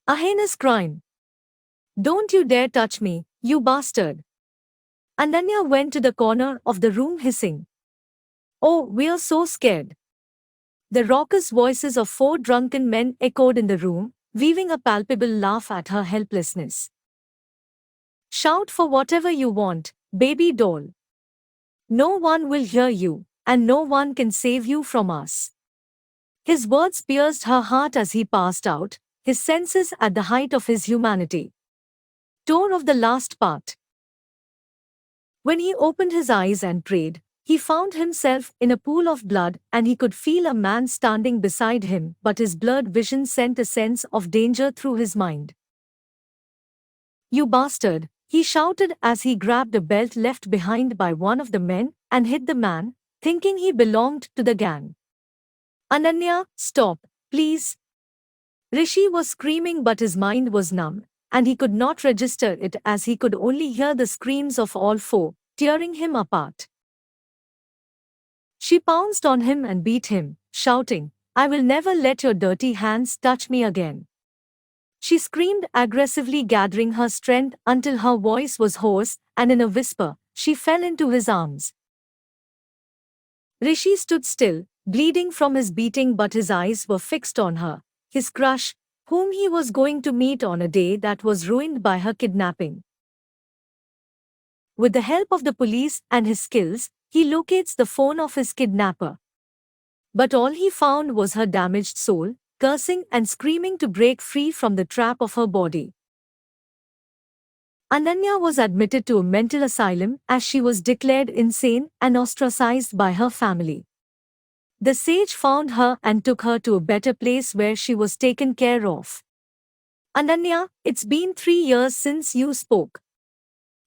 A heinous crime. Don't you dare touch me, you bastard. Ananya went to the corner of the room hissing. Oh, we're so scared. The raucous voices of four drunken men echoed in the room, weaving a palpable laugh at her helplessness. Shout for whatever you want, baby doll. No one will hear you, and no one can save you from us. His words pierced her heart as he passed out, his senses at the height of his humanity. Tone of the last part. When he opened his eyes and prayed, he found himself in a pool of blood and he could feel a man standing beside him, but his blurred vision sent a sense of danger through his mind. You bastard, he shouted as he grabbed a belt left behind by one of the men and hit the man, thinking he belonged to the gang. Ananya, stop, please. Rishi was screaming but his mind was numb, and he could not register it as he could only hear the screams of all four, tearing him apart. She pounced on him and beat him, shouting, I will never let your dirty hands touch me again. She screamed aggressively, gathering her strength until her voice was hoarse, and in a whisper, she fell into his arms. Rishi stood still, bleeding from his beating, but his eyes were fixed on her, his crush, whom he was going to meet on a day that was ruined by her kidnapping. With the help of the police and his skills, he locates the phone of his kidnapper. But all he found was her damaged soul, cursing and screaming to break free from the trap of her body. Ananya was admitted to a mental asylum as she was declared insane and ostracized by her family. The sage found her and took her to a better place where she was taken care of. Ananya, it's been 3 years since you spoke.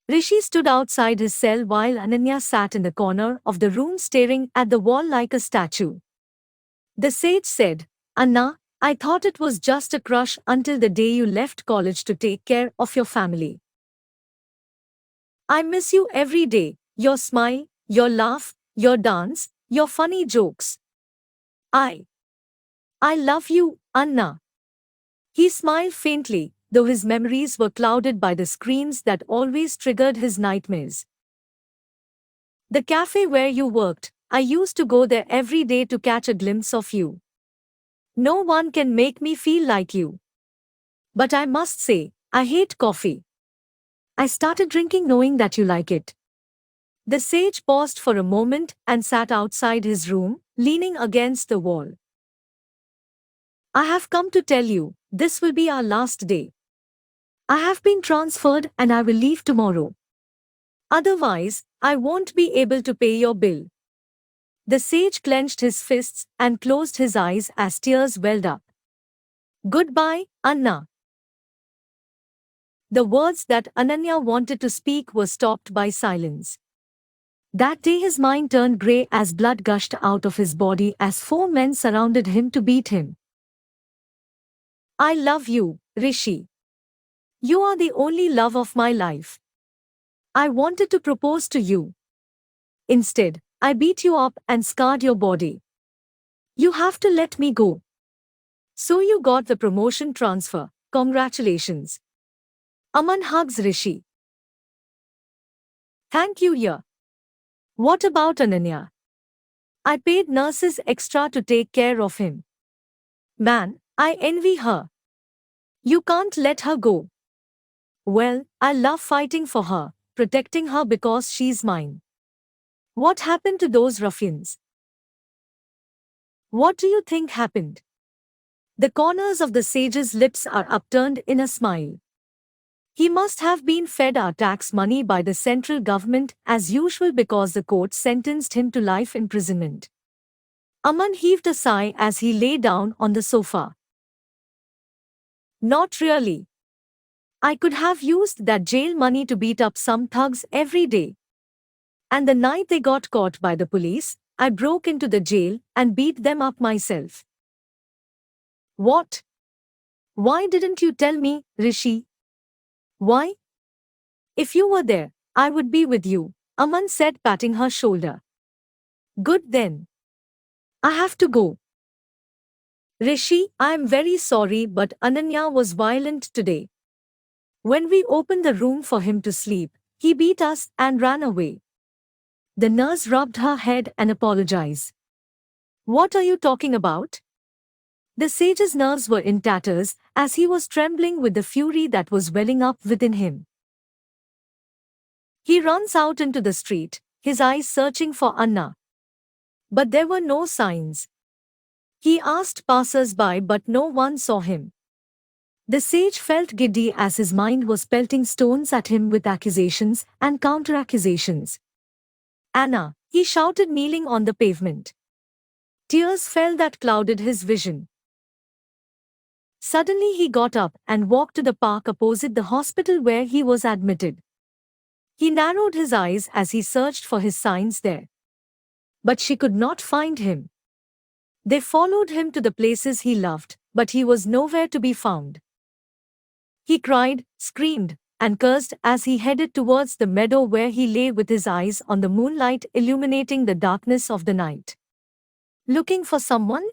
Rishi stood outside his cell while Ananya sat in the corner of the room staring at the wall like a statue. The sage said, Anna, I thought it was just a crush until the day you left college to take care of your family. I miss you every day, your smile, your laugh, your dance, your funny jokes. I love you, Anna. He smiled faintly, though his memories were clouded by the screams that always triggered his nightmares. The cafe where you worked, I used to go there every day to catch a glimpse of you. No one can make me feel like you. But I must say, I hate coffee. I started drinking knowing that you like it. The sage paused for a moment and sat outside his room, leaning against the wall. I have come to tell you, this will be our last day. I have been transferred and I will leave tomorrow. Otherwise, I won't be able to pay your bill. The sage clenched his fists and closed his eyes as tears welled up. Goodbye, Anna. The words that Ananya wanted to speak were stopped by silence. That day his mind turned grey as blood gushed out of his body as 4 men surrounded him to beat him. I love you, Rishi. You are the only love of my life. I wanted to propose to you. Instead, I beat you up and scarred your body. You have to let me go. So you got the promotion transfer. Congratulations. Aman hugs Rishi. Thank you, yeah. What about Ananya? I paid nurses extra to take care of him. Man, I envy her. You can't let her go. Well, I love fighting for her, protecting her because she's mine. What happened to those ruffians? What do you think happened? The corners of the sage's lips are upturned in a smile. He must have been fed our tax money by the central government as usual because the court sentenced him to life imprisonment. Aman heaved a sigh as he lay down on the sofa. Not really. I could have used that jail money to beat up some thugs every day. And the night they got caught by the police, I broke into the jail and beat them up myself. What? Why didn't you tell me, Rishi? Why? If you were there, I would be with you, Aman said, patting her shoulder. Good then. I have to go. Rishi, I am very sorry, but Ananya was violent today. When we opened the room for him to sleep, he beat us and ran away. The nurse rubbed her head and apologized. What are you talking about? The sage's nerves were in tatters as he was trembling with the fury that was welling up within him. He runs out into the street, his eyes searching for Anna. But there were no signs. He asked passers-by, but no one saw him. The sage felt giddy as his mind was pelting stones at him with accusations and counter-accusations. Anna, he shouted, kneeling on the pavement. Tears fell that clouded his vision. Suddenly he got up and walked to the park opposite the hospital where he was admitted. He narrowed his eyes as he searched for his signs there. But she could not find him. They followed him to the places he loved, but he was nowhere to be found. He cried, screamed, and cursed as he headed towards the meadow where he lay with his eyes on the moonlight illuminating the darkness of the night. Looking for someone?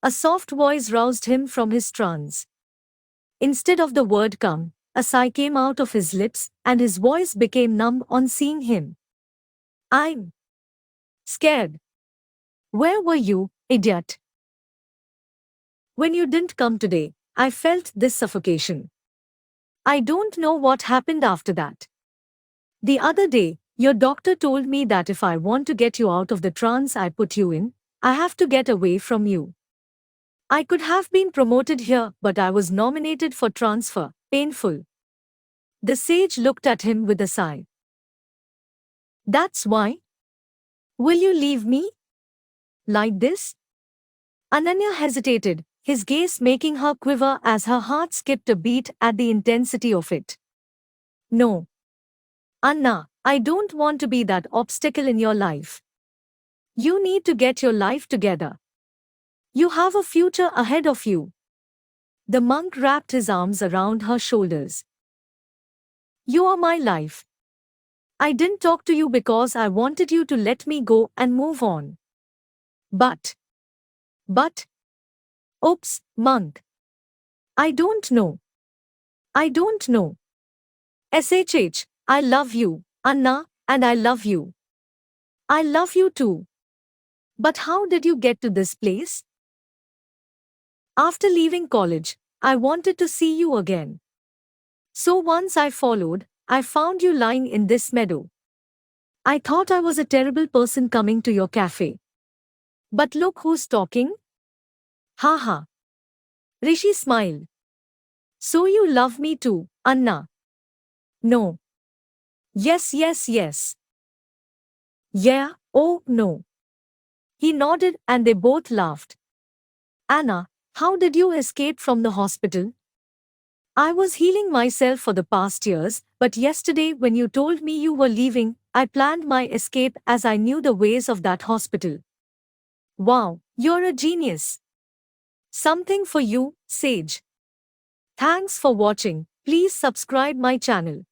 A soft voice roused him from his trance. Instead of the word come, a sigh came out of his lips, and his voice became numb on seeing him. I'm scared. Where were you, idiot? When you didn't come today, I felt this suffocation. I don't know what happened after that. The other day, your doctor told me that if I want to get you out of the trance I put you in, I have to get away from you. I could have been promoted here, but I was nominated for transfer. Painful. The sage looked at him with a sigh. That's why? Will you leave me? Like this? Ananya hesitated, his gaze making her quiver as her heart skipped a beat at the intensity of it. No. Anna, I don't want to be that obstacle in your life. You need to get your life together. You have a future ahead of you. The monk wrapped his arms around her shoulders. You are my life. I didn't talk to you because I wanted you to let me go and move on. But, oops, monk. I don't know. I don't know. SHH, I love you, Anna, and I love you. I love you too. But how did you get to this place? After leaving college, I wanted to see you again. So once I followed, I found you lying in this meadow. I thought I was a terrible person coming to your cafe. But look who's talking. Haha. Rishi smiled. So you love me too, Anna? No. Yes, yes, yes. Yeah, oh no. He nodded and they both laughed. Anna, how did you escape from the hospital? I was healing myself for the past years, but yesterday when you told me you were leaving, I planned my escape as I knew the ways of that hospital. Wow, you're a genius. Something for you, Sage. Thanks for watching. Please subscribe my channel.